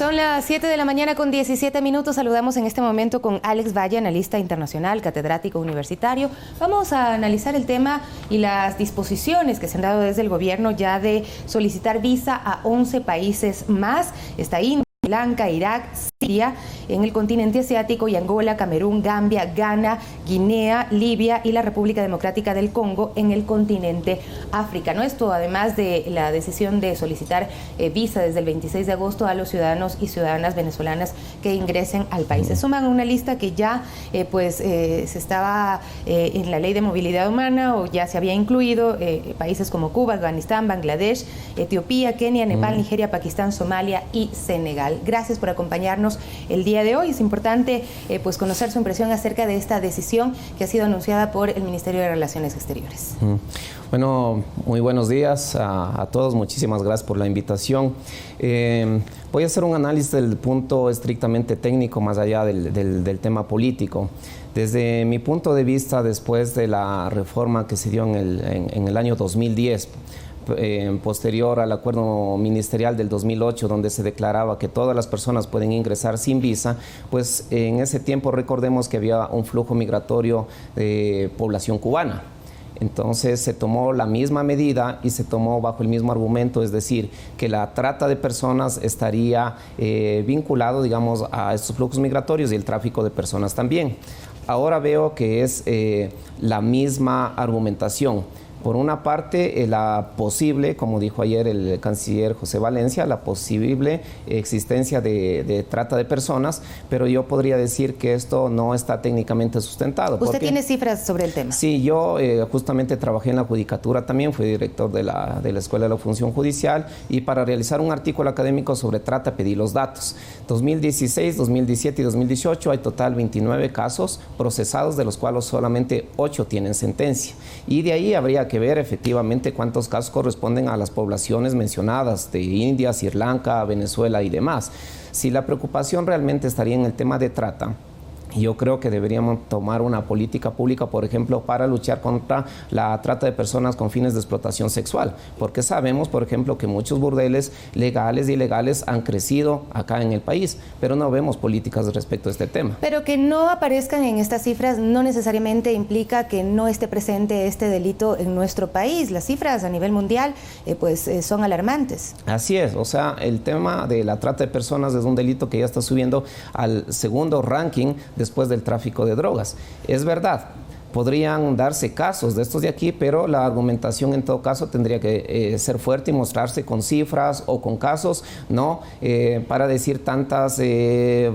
Son las 7 de la mañana con 17 minutos. Saludamos en este momento con Alex Valle, analista internacional, catedrático universitario. Vamos a analizar el tema y las disposiciones que se han dado desde el gobierno ya de solicitar visa a 11 países más. Está India, Sri Lanka, Irak, Siria, en el continente asiático, y Angola, Camerún, Gambia, Ghana, Guinea, Libia y la República Democrática del Congo en el continente africano. Esto además de la decisión de solicitar visa desde el 26 de agosto a los ciudadanos y ciudadanas venezolanas que ingresen al país. Se suman a una lista que ya se estaba en la ley de movilidad humana, o ya se había incluido países como Cuba, Afganistán, Bangladesh, Etiopía, Kenia, Nepal, Nigeria, Pakistán, Somalia y Senegal. Gracias por acompañarnos el día de hoy. Es importante conocer su impresión acerca de esta decisión que ha sido anunciada por el Ministerio de Relaciones Exteriores. Bueno, muy buenos días a todos. Muchísimas gracias por la invitación. Voy a hacer un análisis del punto estrictamente técnico, más allá del tema político. Desde mi punto de vista, después de la reforma que se dio en el año 2010, posterior al acuerdo ministerial del 2008, donde se declaraba que todas las personas pueden ingresar sin visa, pues en ese tiempo recordemos que había un flujo migratorio de población cubana. Entonces se tomó la misma medida y se tomó bajo el mismo argumento, es decir, que la trata de personas estaría vinculado, digamos, a estos flujos migratorios y el tráfico de personas también. Ahora veo que es la misma argumentación. Por una parte, la posible, como dijo ayer el canciller José Valencia, la posible existencia de trata de personas, pero yo podría decir que esto no está técnicamente sustentado. ¿Usted tiene cifras sobre el tema? Sí, yo justamente trabajé en la judicatura también, fui director de la Escuela de la Función Judicial, y para realizar un artículo académico sobre trata pedí los datos. 2016, 2017 y 2018 hay total 29 casos procesados, de los cuales solamente 8 tienen sentencia. Y de ahí habría que ver efectivamente cuántos casos corresponden a las poblaciones mencionadas de India, Sri Lanka, Venezuela y demás. Si la preocupación realmente estaría en el tema de trata, yo creo que deberíamos tomar una política pública, por ejemplo, para luchar contra la trata de personas con fines de explotación sexual, porque sabemos, por ejemplo, que muchos burdeles legales e ilegales han crecido acá en el país, pero no vemos políticas respecto a este tema. Pero que no aparezcan en estas cifras no necesariamente implica que no esté presente este delito en nuestro país. Las cifras a nivel mundial son alarmantes. Así es, o sea, el tema de la trata de personas es un delito que ya está subiendo al segundo ranking después del tráfico de drogas. Es verdad, podrían darse casos de estos de aquí, pero la argumentación en todo caso tendría que ser fuerte y mostrarse con cifras o con casos, ¿no? Para decir tantas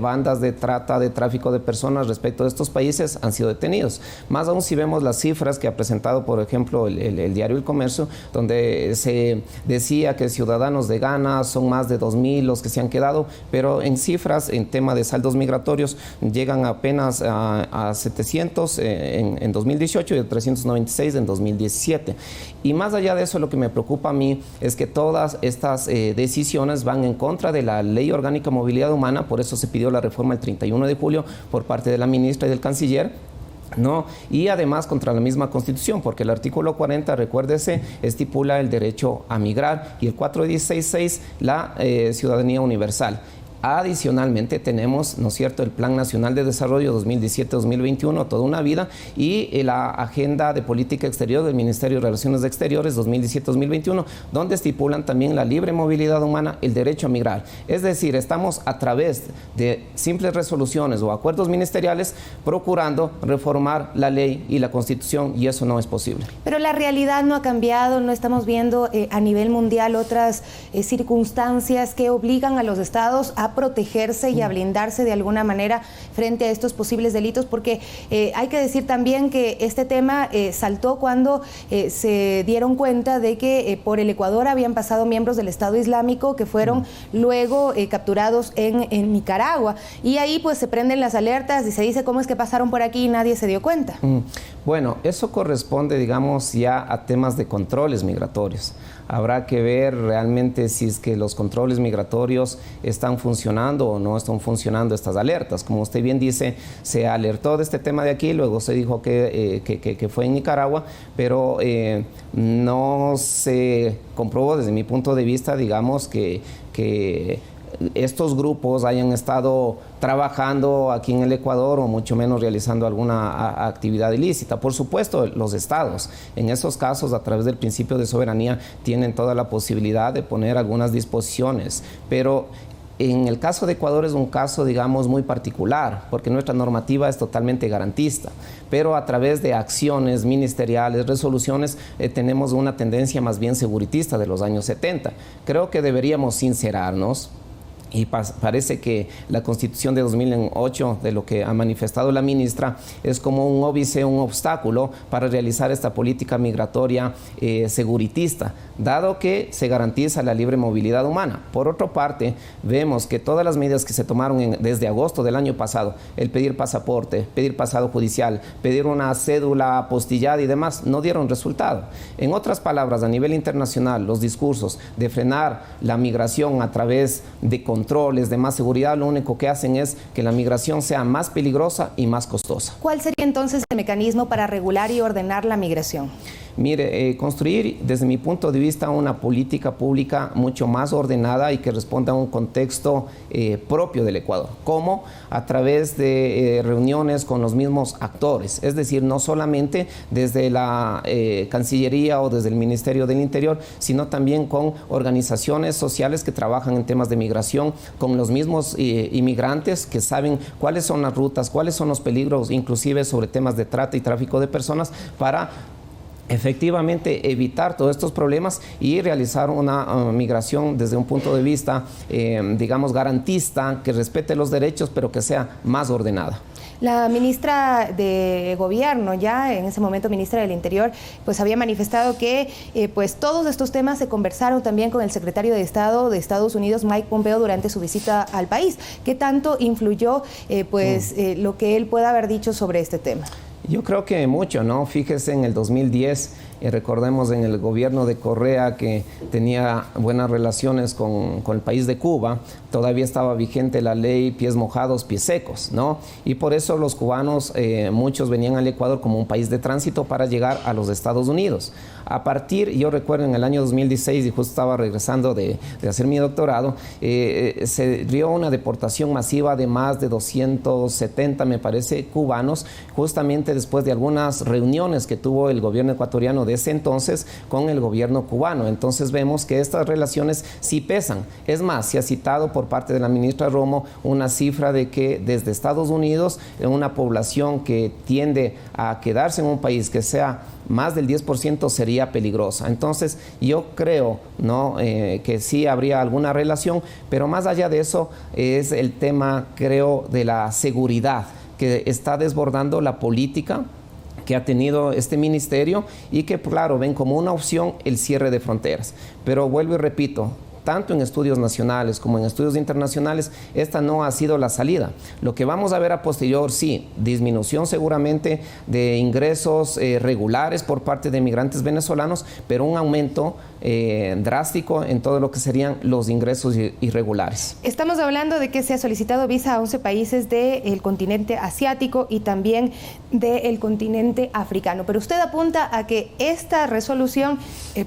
bandas de trata, de tráfico de personas respecto de estos países han sido detenidos. Más aún si vemos las cifras que ha presentado, por ejemplo, el diario El Comercio, donde se decía que ciudadanos de Ghana son más de 2.000 los que se han quedado, pero en cifras, en tema de saldos migratorios, llegan apenas a 700 en 2018 y de 396 en 2017. Y más allá de eso, lo que me preocupa a mí es que todas estas decisiones van en contra de la Ley Orgánica de Movilidad Humana. Por eso se pidió la reforma el 31 de julio por parte de la ministra y del canciller, ¿no? Y además contra la misma Constitución, porque el artículo 40, recuérdese, estipula el derecho a migrar, y el 416.6 la ciudadanía universal. Adicionalmente tenemos, ¿no es cierto?, el Plan Nacional de Desarrollo 2017-2021, toda una vida, y la Agenda de Política Exterior del Ministerio de Relaciones Exteriores 2017-2021, donde estipulan también la libre movilidad humana, el derecho a migrar. Es decir, estamos a través de simples resoluciones o acuerdos ministeriales procurando reformar la ley y la Constitución, y eso no es posible. Pero la realidad no ha cambiado, no estamos viendo a nivel mundial otras circunstancias que obligan a los estados a protegerse y a blindarse de alguna manera frente a estos posibles delitos, porque hay que decir también que este tema saltó cuando se dieron cuenta de que por el Ecuador habían pasado miembros del Estado Islámico que fueron luego capturados en Nicaragua, y ahí pues se prenden las alertas y se dice cómo es que pasaron por aquí y nadie se dio cuenta. Bueno, eso corresponde, digamos, ya a temas de controles migratorios. Habrá que ver realmente si es que los controles migratorios están funcionando o no están funcionando estas alertas. Como usted bien dice, se alertó de este tema de aquí, luego se dijo que fue en Nicaragua, pero no se comprobó desde mi punto de vista, digamos, que estos grupos hayan estado trabajando aquí en el Ecuador o mucho menos realizando alguna actividad ilícita. Por supuesto, los estados, en esos casos, a través del principio de soberanía, tienen toda la posibilidad de poner algunas disposiciones, pero en el caso de Ecuador es un caso, digamos, muy particular, porque nuestra normativa es totalmente garantista, pero a través de acciones ministeriales, resoluciones, tenemos una tendencia más bien seguritista de los años 70. Creo que deberíamos sincerarnos. Y parece que la Constitución de 2008, de lo que ha manifestado la ministra, es como un óbice, un obstáculo para realizar esta política migratoria seguritista, dado que se garantiza la libre movilidad humana. Por otra parte, vemos que todas las medidas que se tomaron desde agosto del año pasado, el pedir pasaporte, pedir pasado judicial, pedir una cédula apostillada y demás, no dieron resultado. En otras palabras, a nivel internacional, los discursos de frenar la migración a través de controles, de más seguridad, lo único que hacen es que la migración sea más peligrosa y más costosa. ¿Cuál sería entonces el mecanismo para regular y ordenar la migración? Mire, construir desde mi punto de vista una política pública mucho más ordenada y que responda a un contexto propio del Ecuador, como a través de reuniones con los mismos actores, es decir, no solamente desde la Cancillería o desde el Ministerio del Interior, sino también con organizaciones sociales que trabajan en temas de migración, con los mismos inmigrantes que saben cuáles son las rutas, cuáles son los peligros, inclusive sobre temas de trata y tráfico de personas, para efectivamente evitar todos estos problemas y realizar una migración desde un punto de vista, digamos, garantista, que respete los derechos, pero que sea más ordenada. La ministra de Gobierno, ya en ese momento ministra del Interior, pues había manifestado que pues todos estos temas se conversaron también con el secretario de Estado de Estados Unidos, Mike Pompeo, durante su visita al país. ¿Qué tanto influyó lo que él pueda haber dicho sobre este tema? Yo creo que mucho, ¿no? Fíjese, en el 2010, recordemos en el gobierno de Correa, que tenía buenas relaciones con el país de Cuba, todavía estaba vigente la ley pies mojados, pies secos, ¿no? Y por eso los cubanos, muchos venían al Ecuador como un país de tránsito para llegar a los Estados Unidos. A partir, yo recuerdo en el año 2016, y justo estaba regresando de hacer mi doctorado, se dio una deportación masiva de más de 270, me parece, cubanos, justamente después de algunas reuniones que tuvo el gobierno ecuatoriano de ese entonces con el gobierno cubano. Entonces vemos que estas relaciones sí pesan. Es más, se ha citado por parte de la ministra Romo una cifra de que desde Estados Unidos, en una población que tiende a quedarse en un país que sea más del 10%, sería peligrosa. Entonces yo creo, ¿no?, que sí habría alguna relación, pero más allá de eso es el tema, creo, de la seguridad, que está desbordando la política que ha tenido este ministerio y que, claro, ven como una opción el cierre de fronteras. Pero vuelvo y repito, tanto en estudios nacionales como en estudios internacionales, esta no ha sido la salida. Lo que vamos a ver a posterior, sí, disminución seguramente de ingresos regulares por parte de migrantes venezolanos, pero un aumento drástico en todo lo que serían los ingresos irregulares. Estamos hablando de que se ha solicitado visa a 11 países del continente asiático y también del continente africano, pero usted apunta a que esta resolución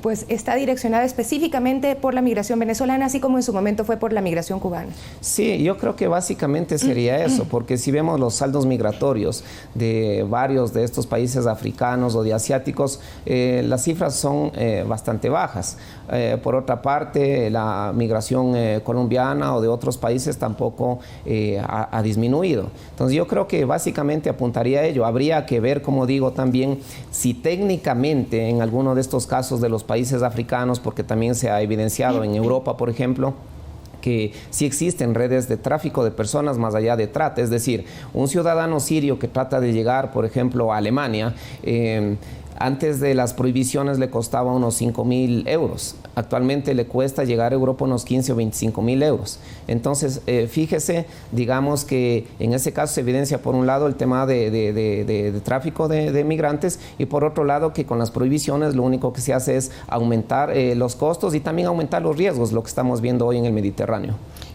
pues está direccionada específicamente por la migración venezolana, así como en su momento fue por la migración cubana. Sí, yo creo que básicamente sería eso, porque si vemos los saldos migratorios de varios de estos países africanos o de asiáticos, las cifras son bastante bajas. Por otra parte, la migración colombiana o de otros países tampoco ha disminuido. Entonces yo creo que básicamente apuntaría a ello. Habría que ver, como digo, también si técnicamente en alguno de estos casos de los países africanos, porque también se ha evidenciado en Europa, por ejemplo, que sí existen redes de tráfico de personas más allá de trata. Es decir, un ciudadano sirio que trata de llegar, por ejemplo, a Alemania, antes de las prohibiciones le costaba unos 5.000 euros. Actualmente le cuesta llegar a Europa unos 15 o 25.000 euros. Entonces, fíjese, digamos que en ese caso se evidencia por un lado el tema de tráfico de migrantes y por otro lado que con las prohibiciones lo único que se hace es aumentar los costos y también aumentar los riesgos, lo que estamos viendo hoy en el Mediterráneo.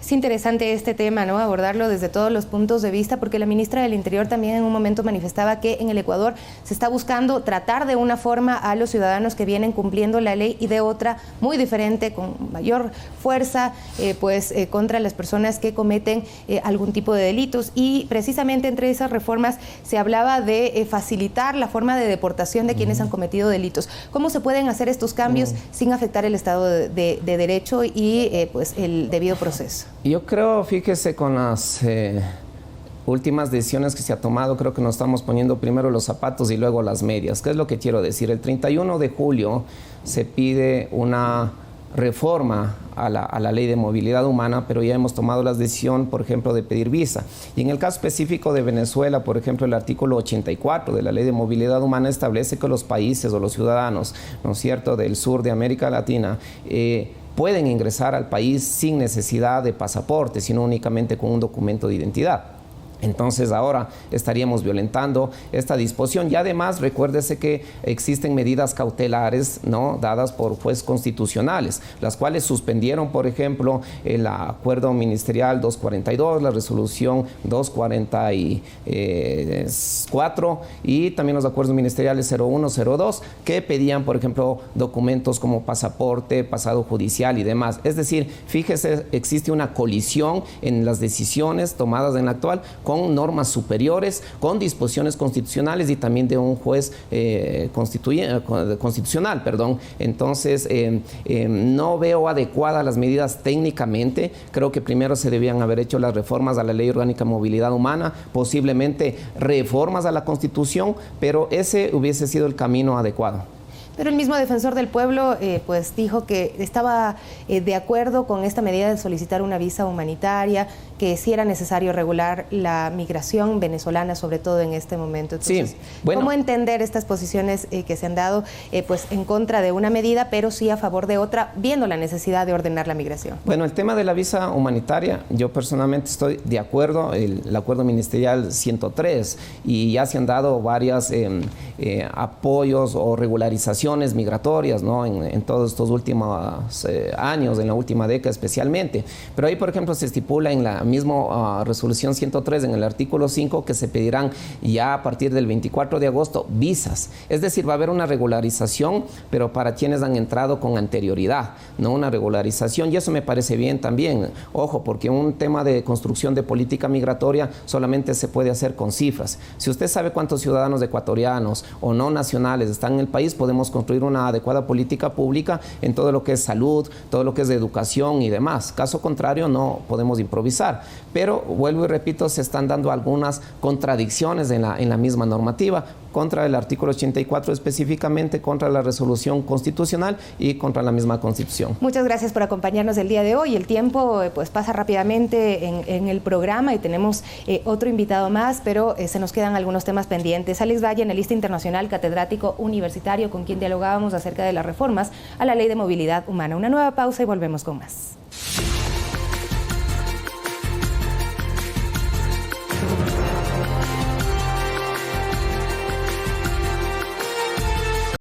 Es interesante este tema, ¿no? Abordarlo desde todos los puntos de vista, porque la ministra del Interior también en un momento manifestaba que en el Ecuador se está buscando tratar de una forma a los ciudadanos que vienen cumpliendo la ley y de otra muy diferente, con mayor fuerza, contra las personas que cometen algún tipo de delitos. Y precisamente entre esas reformas se hablaba de facilitar la forma de deportación de quienes han cometido delitos. ¿Cómo se pueden hacer estos cambios sin afectar el Estado de Derecho y el debido proceso? Yo creo, fíjese, con las últimas decisiones que se ha tomado, creo que nos estamos poniendo primero los zapatos y luego las medias. ¿Qué es lo que quiero decir? El 31 de julio se pide una reforma a la ley de movilidad humana, pero ya hemos tomado la decisión, por ejemplo, de pedir visa. Y en el caso específico de Venezuela, por ejemplo, el artículo 84 de la ley de movilidad humana establece que los países o los ciudadanos, ¿no es cierto?, del sur de América Latina, pueden ingresar al país sin necesidad de pasaporte, sino únicamente con un documento de identidad. Entonces ahora estaríamos violentando esta disposición y además recuérdese que existen medidas cautelares, ¿no?, dadas por jueces constitucionales, las cuales suspendieron, por ejemplo, el acuerdo ministerial 242, la resolución 244 y también los acuerdos ministeriales 01, 02, que pedían, por ejemplo, documentos como pasaporte, pasado judicial y demás. Es decir, fíjese, existe una colisión en las decisiones tomadas en la actual con normas superiores, con disposiciones constitucionales y también de un juez constitucional, perdón. Entonces, no veo adecuadas las medidas técnicamente. Creo que primero se debían haber hecho las reformas a la Ley Orgánica de Movilidad Humana, posiblemente reformas a la Constitución, pero ese hubiese sido el camino adecuado. Pero el mismo defensor del pueblo dijo que estaba de acuerdo con esta medida de solicitar una visa humanitaria, que sí era necesario regular la migración venezolana, sobre todo en este momento. Entonces, sí, bueno, ¿cómo entender estas posiciones que se han dado en contra de una medida, pero sí a favor de otra, viendo la necesidad de ordenar la migración? Bueno, el tema de la visa humanitaria, yo personalmente estoy de acuerdo, el acuerdo ministerial 103, y ya se han dado varias apoyos o regularizaciones migratorias, ¿no?, en todos estos últimos años, en la última década especialmente. Pero ahí, por ejemplo, se estipula en la misma resolución 103, en el artículo 5, que se pedirán ya a partir del 24 de agosto visas. Es decir, va a haber una regularización, pero para quienes han entrado con anterioridad, no una regularización, y eso me parece bien también. Ojo, porque un tema de construcción de política migratoria solamente se puede hacer con cifras. Si usted sabe cuántos ciudadanos ecuatorianos o no nacionales están en el país, podemos construir una adecuada política pública en todo lo que es salud, todo lo que es de educación y demás. Caso contrario, no podemos improvisar. Pero, vuelvo y repito, se están dando algunas contradicciones en la misma normativa, contra el artículo 84 específicamente, contra la resolución constitucional y contra la misma Constitución. Muchas gracias por acompañarnos el día de hoy. El tiempo pasa rápidamente en el programa y tenemos otro invitado más, pero se nos quedan algunos temas pendientes. Alex Valle, analista internacional, catedrático universitario, con quien dialogábamos acerca de las reformas a la Ley de Movilidad Humana. Una nueva pausa y volvemos con más.